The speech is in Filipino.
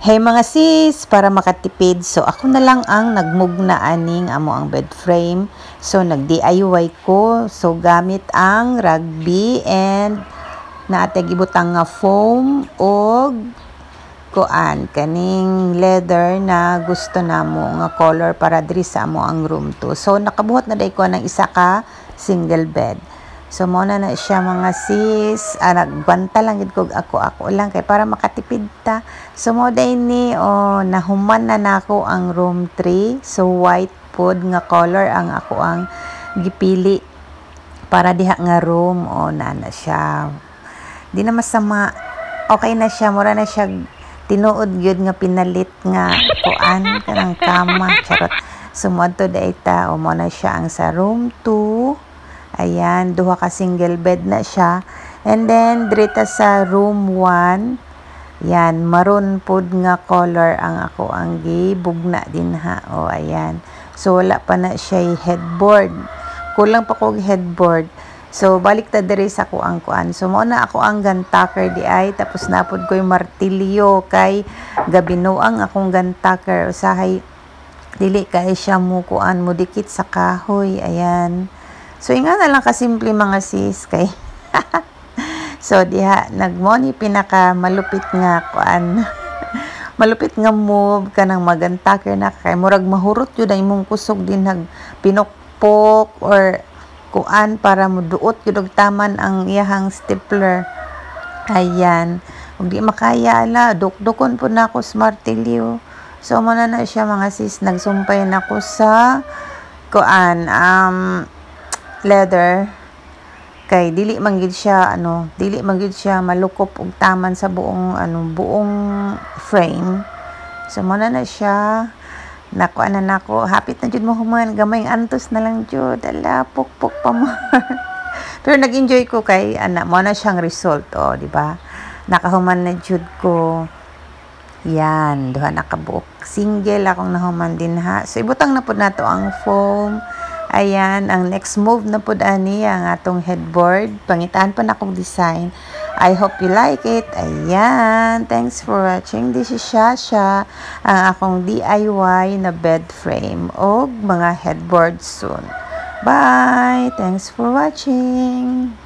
Hey mga sis, para makatipid, so ako na lang ang nagmugna aning amo ang bed frame. So nag-DIY ko, so gamit ang rugby and naate gibutang nga foam o kuan kaning leather na gusto namo nga color para diri sa amo ang room to. So nakabuhat na day ko ng isa ka single bed. So mo na siya mga sis, nagbanta lang gid kog ako lang kay para makatipid ta. So mo day ni nahuman na nako ang room 3. So white pod nga color ang ako ang gipili para diha nga room na siya. Di na masama. Okay na siya, mura na siya tinuod gyud nga pinalit nga kuan kanang kama charot. So mo to day ta mo na siya ang sa room 2. Ayan, duha ka single bed na siya. And then, dirita sa room 1, yan, maroon pod nga color ang ako ang gibugna din ha. Ayan. So, wala pa na siya headboard. Kulang pa ko headboard. So, balik ta diri sa ako ang kuan. So, muna ako ang gantaker di ay. Tapos, napod ko yung martilyo kay gabinuang akong gantaker. Usahay, dili kay siya mo kuan mo dikit sa kahoy. Ayan. So, nga na lang kasimple mga sis kay so, diha, nagmoni pinaka malupit nga kuan malupit nga move ka ng magantaker na kay murag mahurot yun ay mong kusog din pinukpok or kuan para muduot yun taman ang iyahang stapler. Ayan. Kung di makaya ala, dukdukon po na ako sa martilyo. So, muna na siya mga sis, nagsumpay na ako sa kuan, leather kay dili man gid siya malukop og taman sa buong frame. So mo na siya nakuan na nako, hapit na jud mo human, gamay antos na lang jud, ala pukpok pa mo. Pero nag-enjoy ko kay mo na siyang result di ba, nakahuman na jud ko. Yan, duha nakabuok single akong nahuman din ha. So ibutang na pud nato ang foam. Ayan, ang next move na po ani ang atong headboard. Pangitaan pa na akong design. I hope you like it. Ayan, thanks for watching. This is Shasha, ang akong DIY na bed frame o mga headboard soon. Bye! Thanks for watching.